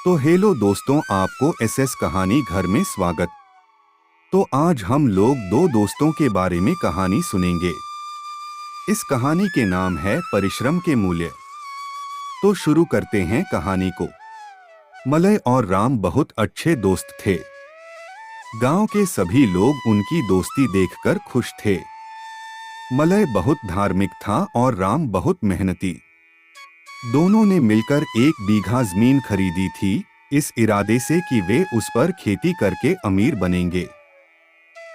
तो हेलो दोस्तों, आपको एसएस कहानी घर में स्वागत। तो आज हम लोग दो दोस्तों के बारे में कहानी सुनेंगे। इस कहानी के नाम है परिश्रम के मूल्य। तो शुरू करते हैं कहानी को। मलय और राम बहुत अच्छे दोस्त थे। गांव के सभी लोग उनकी दोस्ती देखकर खुश थे। मलय बहुत धार्मिक था और राम बहुत मेहनती। दोनों ने मिलकर 1 बीघा जमीन खरीदी थी, इस इरादे से कि वे उस पर खेती करके अमीर बनेंगे।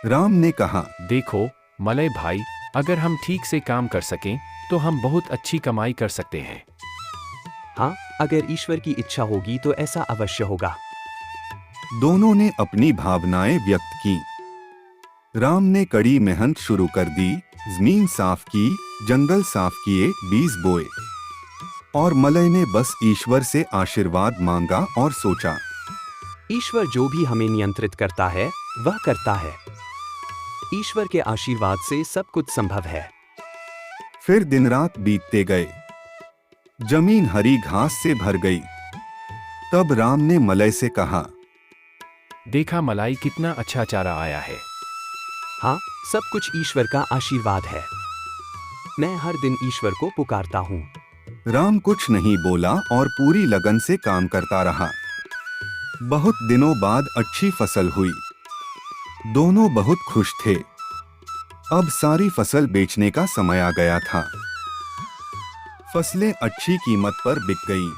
राम ने कहा, देखो मलय भाई, अगर हम ठीक से काम कर सकें तो हम बहुत अच्छी कमाई कर सकते हैं। हाँ, अगर ईश्वर की इच्छा होगी तो ऐसा अवश्य होगा। दोनों ने अपनी भावनाएं व्यक्त की। राम ने कड़ी मेहनत शुरू कर दी, जमीन साफ की, जंगल साफ किए, बीज बोए। और मलय ने बस ईश्वर से आशीर्वाद मांगा और सोचा, ईश्वर जो भी हमें नियंत्रित करता है वह करता है। ईश्वर के आशीर्वाद से सब कुछ संभव है। फिर दिन रात बीतते गए। जमीन हरी घास से भर गई। तब राम ने मलय से कहा, देखा मलाई, कितना अच्छा चारा आया है। हाँ, सब कुछ ईश्वर का आशीर्वाद है। मैं हर दिन ईश्वर को पुकारता हूँ। राम कुछ नहीं बोला और पूरी लगन से काम करता रहा। बहुत दिनों बाद अच्छी फसल हुई। दोनों बहुत खुश थे। अब सारी फसल बेचने का समय आ गया था। फसलें अच्छी कीमत पर बिक गईं,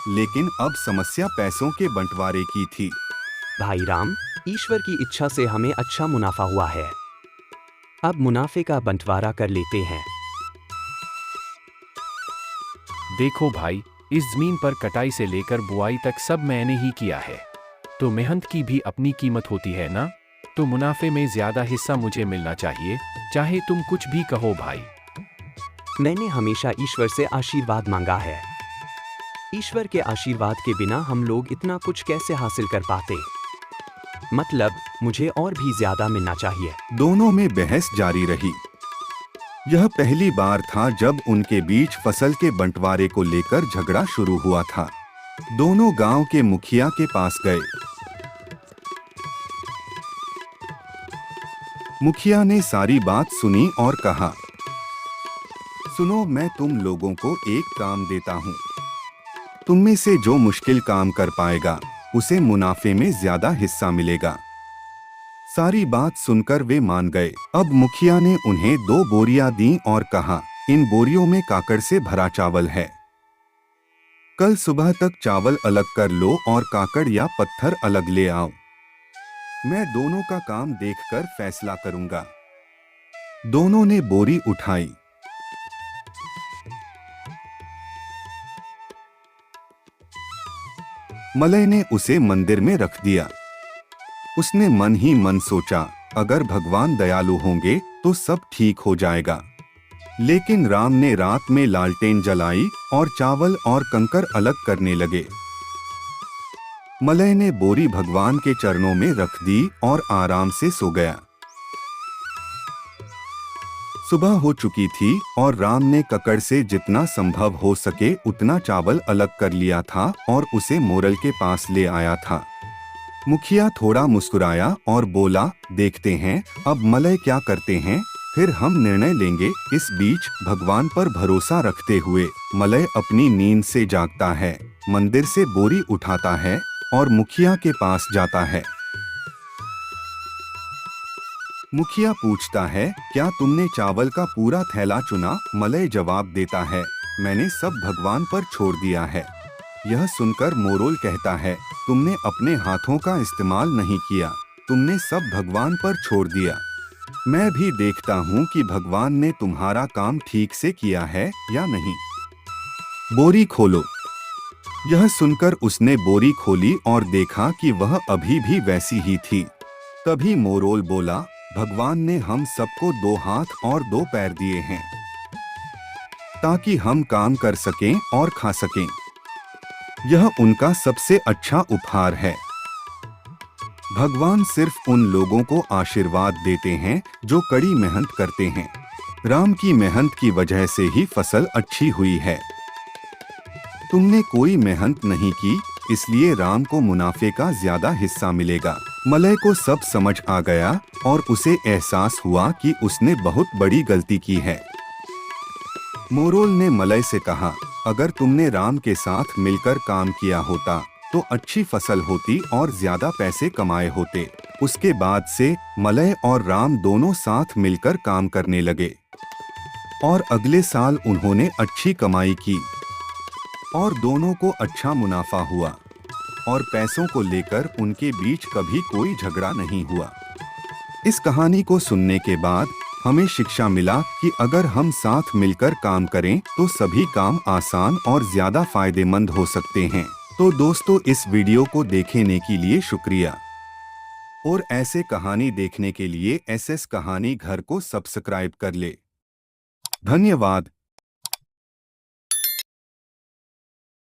लेकिन अब समस्या पैसों के बंटवारे की थी। भाई राम, ईश्वर की इच्छा से हमें अच्छा मुनाफा हुआ है। अब मुनाफे का बंटवारा कर लेते हैं। देखो भाई, इस जमीन पर कटाई से लेकर बुआई तक सब मैंने ही किया है। तो मेहनत की भी अपनी कीमत होती है ना। तो मुनाफे में ज्यादा हिस्सा मुझे मिलना चाहिए, चाहे तुम कुछ भी कहो भाई। मैंने हमेशा ईश्वर से आशीर्वाद मांगा है। ईश्वर के आशीर्वाद के बिना हम लोग इतना कुछ कैसे हासिल कर पाते। मतलब मुझे और भी ज्यादा मिलना चाहिए। दोनों में बहस जारी रही। यह पहली बार था जब उनके बीच फसल के बंटवारे को लेकर झगड़ा शुरू हुआ था। दोनों गांव के मुखिया के पास गए। मुखिया ने सारी बात सुनी और कहा, सुनो, मैं तुम लोगों को एक काम देता हूँ। तुम में से जो मुश्किल काम कर पाएगा उसे मुनाफे में ज्यादा हिस्सा मिलेगा। सारी बात सुनकर वे मान गए। अब मुखिया ने उन्हें 2 बोरियां दी और कहा, इन बोरियों में काकड़ से भरा चावल है। कल सुबह तक चावल अलग कर लो और काकड़ या पत्थर अलग ले आओ। मैं दोनों का काम देखकर फैसला करूंगा। दोनों ने बोरी उठाई। मलय ने उसे मंदिर में रख दिया। उसने मन ही मन सोचा, अगर भगवान दयालु होंगे तो सब ठीक हो जाएगा। लेकिन राम ने रात में लालटेन जलाई और चावल और कंकर अलग करने लगे। मलय ने बोरी भगवान के चरणों में रख दी और आराम से सो गया। सुबह हो चुकी थी और राम ने ककड़ से जितना संभव हो सके उतना चावल अलग कर लिया था और उसे मोरल के पास ले आया था। मुखिया थोड़ा मुस्कुराया और बोला, देखते हैं अब मलय क्या करते हैं, फिर हम निर्णय लेंगे। इस बीच भगवान पर भरोसा रखते हुए मलय अपनी नींद से जागता है, मंदिर से बोरी उठाता है और मुखिया के पास जाता है। मुखिया पूछता है, क्या तुमने चावल का पूरा थैला चुना? मलय जवाब देता है, मैंने सब भगवान पर छोड़ दिया है। यह सुनकर मोरोल कहता है, तुमने अपने हाथों का इस्तेमाल नहीं किया, तुमने सब भगवान पर छोड़ दिया। मैं भी देखता हूँ कि भगवान ने तुम्हारा काम ठीक से किया है या नहीं। बोरी खोलो। यह सुनकर उसने बोरी खोली और देखा कि वह अभी भी वैसी ही थी। तभी मोरोल बोला, भगवान ने हम सबको 2 हाथ और 2 पैर दिए हैं ताकि हम काम कर सकें और खा सकें। यह उनका सबसे अच्छा उपहार है। भगवान सिर्फ उन लोगों को आशीर्वाद देते हैं जो कड़ी मेहनत करते हैं। राम की मेहनत की वजह से ही फसल अच्छी हुई है। तुमने कोई मेहनत नहीं की, इसलिए राम को मुनाफे का ज्यादा हिस्सा मिलेगा। मलय को सब समझ आ गया और उसे एहसास हुआ कि उसने बहुत बड़ी गलती की है। मोरोल ने मलय से कहा, अगर तुमने राम के साथ मिलकर काम किया होता तो अच्छी फसल होती और ज्यादा पैसे कमाए होते। उसके बाद से मलय और राम दोनों साथ मिलकर काम करने लगे और अगले साल उन्होंने अच्छी कमाई की और दोनों को अच्छा मुनाफा हुआ और पैसों को लेकर उनके बीच कभी कोई झगड़ा नहीं हुआ। इस कहानी को सुनने के बाद हमें शिक्षा मिला कि अगर हम साथ मिलकर काम करें तो सभी काम आसान और ज्यादा फायदेमंद हो सकते हैं। तो दोस्तों, इस वीडियो को देखने के लिए शुक्रिया और ऐसे कहानी देखने के लिए SS कहानी घर को सब्सक्राइब कर ले। धन्यवाद।